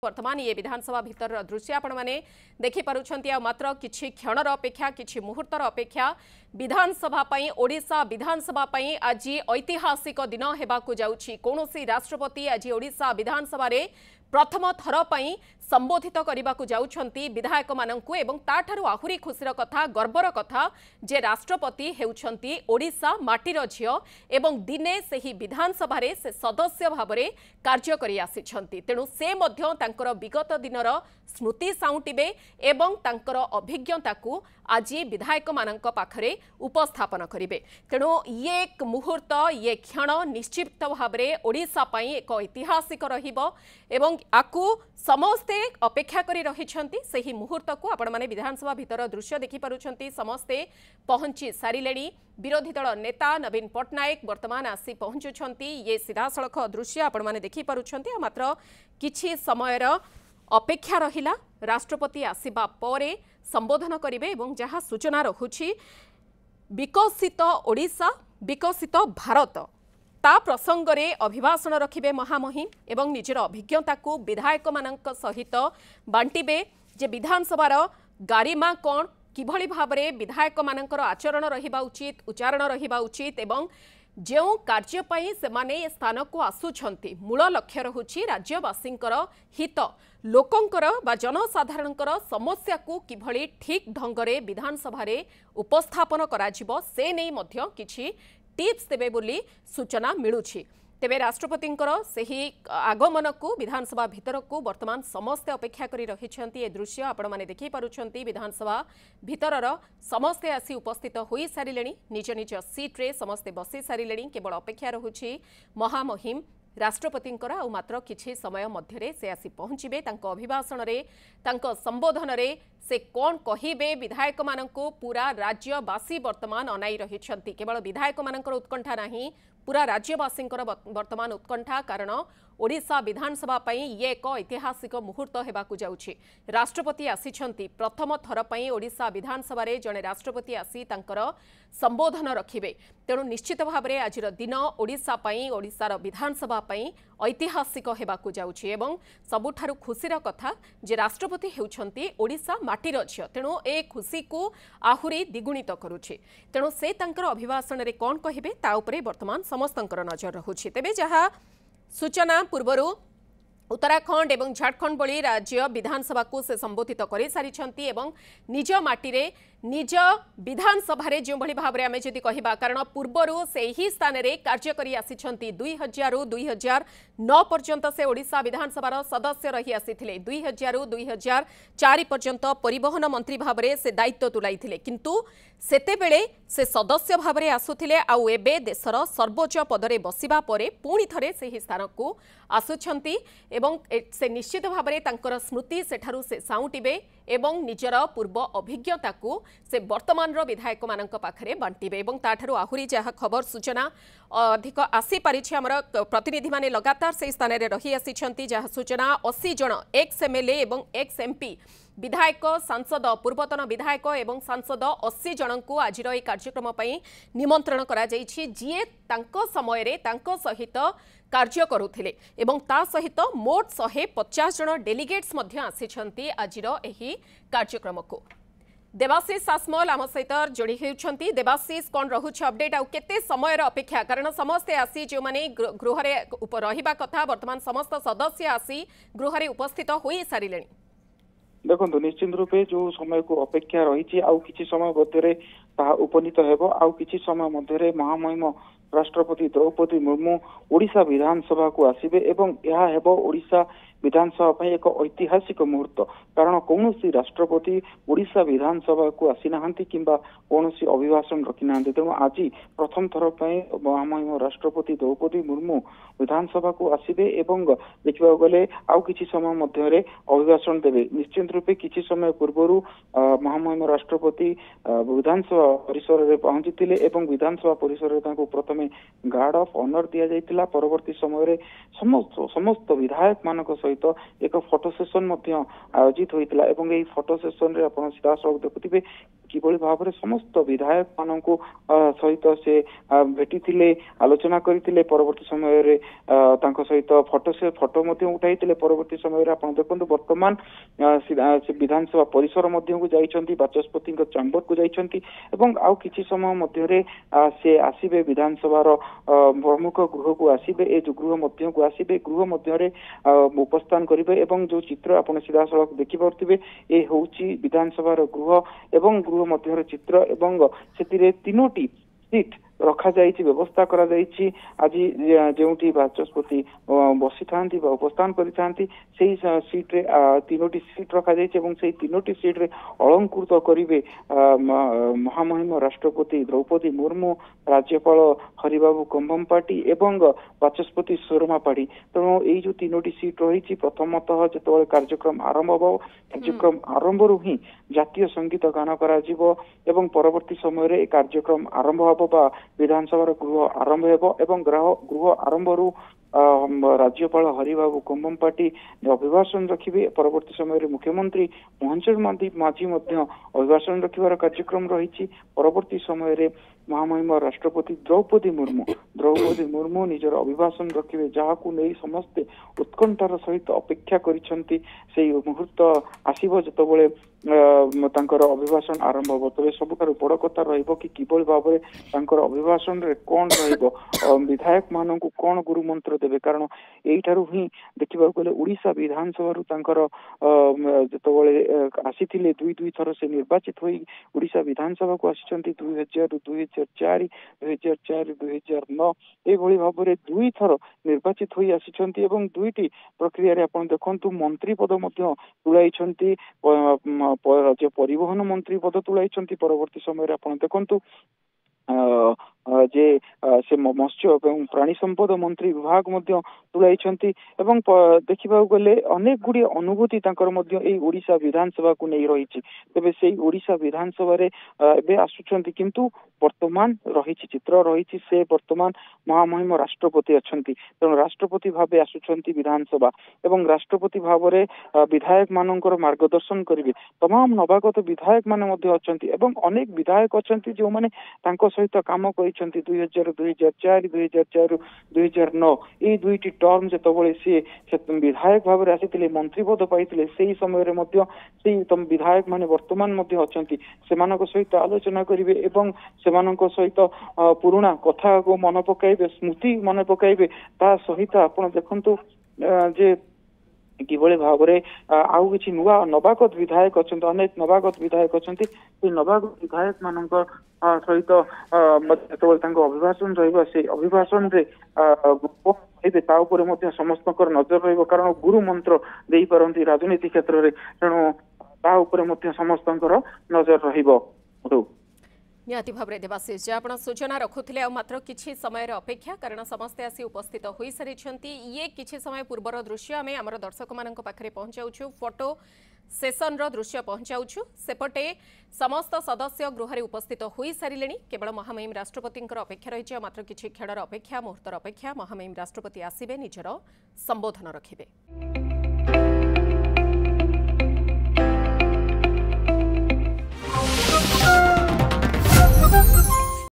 वर्तमान ये विधानसभा भितर दृश्य आपण मैंने देखिपुंट मात्र किछि क्षणर अपेक्षा किछि मुहूर्तर अपेक्षा विधानसभा ओडिशा विधानसभा आज ऐतिहासिक दिन हेबाकु जाउछि। कौनसी राष्ट्रपति आज ओडिशा विधानसभा रे प्रथम थर पई संबोधित करने जाउछंती विधायक माननकु एवं ताठारु आहुरी खुशीर कथा गर्वर कथा जे राष्ट्रपति हेउछंती ओडिशा माटीर झियो एवं दिने सेही विधानसभा रे से सदस्य भाबरे कार्य करि आसिछंती। तेणु से मध्य तांकर विगत दिनर स्मृति साउंटिबे एवं तांकर अभिज्ञता को आज विधायक माननक पाखरे उपस्थापन करिवे। तेणु ये एक मुहूर्त ये क्षण निश्चित भाबरे ओडिशा पई एक ऐतिहासिक रहिबो एवं आकु समस्ते अपेक्षा करी रहिछंती। सेही मुहूर्त को आपण माने विधानसभा भितर दृश्य देखि पारुछंती। समस्ते पहुंची सारिलेणी। विरोधी दल नेता नवीन पट्टनायक वर्तमान आसी पहुंचुछंती। ये सीधा सड़क दृश्य आपण माने देखि पारुछंती। मात्र किछि समयर अपेक्षा रहिला राष्ट्रपति आसीबा परे संबोधन करिवे एवं जहाँ सूचना रहुछि विकसित ओडिशा विकसित भारत ता प्रसंग रे अभिभाषण रखिबे महामहिम एवं निजर अभिज्ञता को विधायक मानक सहित बांटिबे जे विधानसभार गारिमा कौन किभली भाबरे विधायक मानकर आचरण रहिबा उचित उच्चारण रहिबा उचित एवं जो कार्य पई से माने स्थान को आसुछंती मूल लक्ष्य रहुछि राज्यवासींकर हित लोकंकर बा जनसाधारणकर समस्या को किभली ठीक ढंगरे विधानसभा रे उपस्थापन कराजिबो से नै मध्य किछि टिप्स देबे बोली सूचना मिलुछि। तेबे राष्ट्रपतिंकर सेही आगमन को विधानसभा भितर को वर्तमान समस्ते अपेक्षा करी रहिछंती। ए दृश्य आपण माने देखि पारुछंती। विधानसभा भितरर समस्ते आसी उपस्थित होई सारिलेणी। निज निज सीट रे समस्ते बसी सारिलेणी। केवल अपेक्षा रहुछि महामहिम राष्ट्रपतिंकर आ मात्र किछि समय मध्यरे से आसी पहुंचिबे। तांको अभिभाषण रे तांको संबोधन रे से कौन कहिबे विधायक माननको पूरा राज्यवासी वर्तमान अनाई रहिछंती। केवल विधायक मानकर उत्कंठा नाही पूरा राज्यवासींकर वर्तमान उत्कंठा कारण ओडिशा विधानसभा पई ये एक ऐतिहासिक मुहूर्त हेबाकु जाउछि। राष्ट्रपति आसिछंती प्रथम थर पई ओडिशा विधानसभा रे जणे राष्ट्रपति आसी तांकर संबोधन रखिबे। तेणु निश्चित भाबरे आजिर दिन ओडिशा पई ओडिशार विधानसभा पई ऐतिहासिक हेबाकु जाउछि एवं सबुठारु खुशीर कथा जे राष्ट्रपति हेउछंती ओडिशा माटीर झियो। तेणु ए खुशी को आहुरी द्विगुणित करुछि। तेणु से तांकर अभिभाषण रे कोन कहिबे ता उपरे वर्तमान समस्तंकर नजर रहुछि। तेबे जहा सूचना पूर्वरु उत्तराखंड एवं झारखंड भली राज्य विधानसभा को से संबोधित कर सारी एवं निज माटी रे निज विधानसभा रे जो भली भाबरे आमे जदि कहिबा कारण पूर्वरु से ही स्थान रे कार्य करी आसिछंती। 2000 रु 2009 पर्यंत से ओडिशा विधानसभा सदस्य रही आसिथिले। 2000 रु 2004 पर्यंत परिवहन मंत्री भाबरे से दायित्व तुलाइथिले किंतु सेते बेले से सदस्य भाबरे आसुथिले। आउ एबे देशर सर्वोच्च पदरे बसिबा परे पुणी थरे से ही स्थान को आसुछंती एवं से निश्चित भाबरे तांकर स्मृति सेठारु से साउंटिबे एवं निजर पूर्व अभिज्ञता को से वर्तमान विधायक मानक पाखरे बांटिबे एवं ताठारु आहुरी जहा खबर सूचना अधिक आसी पारिछि। हमर प्रतिनिधि माने लगातार से स्थान रे रही आसिछंती जहा सूचना 80 जन एक्स एमएलए एवं एक्स एमपी विधायक सांसद पूर्वतन विधायक एवं सांसद 80 जन को आज कार्यक्रम पई निमंत्रण करा जाइछि जिए तांको समय रे तांको सहित कार्य करुथिले एवं ता सहित मोट 150 जन डेलीगेट्स मध्य आसिछंती आजिर एही कार्यक्रम को। देवाशीष आसमल आम सहित जोड़ी होउछंती। देवाशीष कौन रहुछ अपडेट आउ केते समय अपेक्षा कारण समस्ते आसी जो माने गृह रे रहिबा कथा वर्तमान समस्त सदस्य आसी गृह रे उपस्थित होई सारिलेणी। देखो निश्चित रूपे जो समय को अपेक्षा रही आउ किछि समय मध्य ताहा उपनीत हेबो। आउ किछि समय मध्य महामहिम राष्ट्रपति द्रौपदी मुर्मू ओडिशा विधानसभा को आसिबे एवं यह हेबो ओडिशा विधानसभा पई एक ऐतिहासिक मुहूर्त कारण कौनसी राष्ट्रपति ओडिशा विधानसभा को आसी नाहंती किंबा कौनसी अभिभाषण रखी नाहंती। तेणु आज प्रथम थर पई महामहिम राष्ट्रपति द्रौपदी मुर्मू विधानसभा को आसिबे एवं देखिबा गले आउ किछि समय मध्य अभिभाषण देबे। निश्चित रूपे किछि समय पूर्वरु महामहिम राष्ट्रपति विधानसभा परिसर रे पहुंचीथिले एवं विधानसभा परिसर रे तांको प्रथमे गार्ड ऑफ ऑनर दिया जाइतिला। परवर्ती समय रे समस्त विधायक मानक सहित सहित एक फोटो सेसन आयोजित होता है। फोटो सेसन आप सीधा सड़क देखुवे किभली भाव में समस्त विधायक मान सहित से भेटी थे आलोचना करते परवर्ती समय सहित फोटो उठाई परवर्ती समय देखो बर्तमान विधानसभा परिसर को जाइछंती बाचस्पति चैम्बर को जाइछंती आउ किछि समय मध्य से आसीबे विधानसभार प्रमुख गृह को आसीबे ए जो गृह मध्य को आसीबे गृह मध्य उपस्थान करेंगे जो चित्र आप सीधा सड़क देखि पारुथिबे ए होउची विधानसभार गृह एवं गृह मध्य चित्र एवं से तीनोटी सीट रखा जाइछि व्यवस्था करा जाइछि। आज जोटी बाचस्पति बसी था उपस्थान करि सीट रे तीनोटी सीट रखा जाइछि एवं से तीनोटी सीट रे अलंकृत करिवे महामहिम राष्ट्रपति द्रौपदी मुर्मू राज्यपाल हरिबाबू कंभमपाटी एवं बाचस्पति सुरमा पाढ़ी। तेणु यही जो तीनोटी सीट रही प्रथमतः जो कार्यक्रम आरंभ हो कार्यक्रम आरंभ रु ही जातीय संगीत गान करा एवं परवर्ती समय कार्यक्रम आरंभ हो विधानसभा गृह आरंभ एवं गृह आरंभ रु राज्यपाल हरिबाबू कंभमपाटी अभिभाषण रखिए। परवर्ती समय मुख्यमंत्री मोहन चरण माझी अभिभाषण रखिबार कार्यक्रम रही। परवर्ती समय महामहिम राष्ट्रपति द्रौपदी मुर्मू निजर अभिभाषण रखिए जहां नहीं समस्ते उत्कंठार सहित अपेक्षा करिसेंती से मुहूर्त आसीबो जतबेले अभिभाषण आरंभ हो। तबे सबुठारु बड़ कथा रहिबो कि किभली भाव में अभिभाषण रे कोन रहिबो विधायक मानन को कोन गुरु मंत्र देबे कारण एठारु ही देखिबा गले ओडिशा विधानसभा रु जतबेले आसीथिले दुई थर से निर्वाचित होई ओडिशा विधानसभा को आसीचंती 2000 2004 2004 2009 ए भली भाव में दुई थर निर्वाचित होई आसीचंती एवं दुईटी प्रक्रिया रे आपण देखंतु मंत्री पद मध्य तुलाइछंती राज्य परिवहन मंत्री पद तुलाइछंती। परवर्ती समय आपण देखंतु जे से मत्स्य एवं प्राणी संपद मंत्री विभाग मध्य तुलाइछंती एवं देखिबा गले अनेक गुडी अनुभूति तांकर मध्य एई ओडिशा विधानसभा को नहीं रही। तबे सेई ओडिशा विधानसभा रे एबे आसुछंती किंतु वर्तमान रही चित्र रही से वर्तमान महामहिम राष्ट्रपति अछंती। तेणु राष्ट्रपति भावे आसुछंती विधानसभा एवं राष्ट्रपति भाव में विधायक मानकर मार्गदर्शन करेंगे। तमाम नवागत विधायक माने मध्य अछंती एवं अनेक विधायक अछंती जो माने तांको सहित काम करिसेंती 2000 2004 2004 2009 ए दुईटी टर्म जतबेले से विधायक भाव में आसीथिले मंत्री पद पाइथिले सेही समय रे मध्य सेही विधायक माने वर्तमान मध्य अछंती सेमानक सहित आलोचना करिवे एवं सेमानक सहित पुराना कथा को मन पकाइबे स्मृति मन पकाइबे ता सहित आपण देखंतु जे किभली भाव में आउ किछि नुआ नवागत विधायक अच्छा अनेक नवागत विधायक अच्छा नवागत विधायक मान सहित अभिभाषण रही अभिभाषण समस्त नजर रहा गुरु मंत्र दे पारती राजनीति क्षेत्र में तेणु ता समस्त नजर रही। निहाती भाव में देवाशीष जी आप सूचना रखुले मात्र किछि समय अपेक्षा कारण समस्ते आसी उपस्थित हो सारी ये किछि समय पूर्वर दृश्य आम आम दर्शक मान पाखे पहुंचाऊँ फोटो सेसन दृश्य पहुंचाऊँ सेपटे समस्त सदस्य गृह उपस्थित हो सारे केवल महामहिम राष्ट्रपति अपेक्षा रही मात्र किछि क्षणर अपेक्षा मुहूर्तर अपेक्षा महामहिम राष्ट्रपति आसबे निजर संबोधन रखिबे।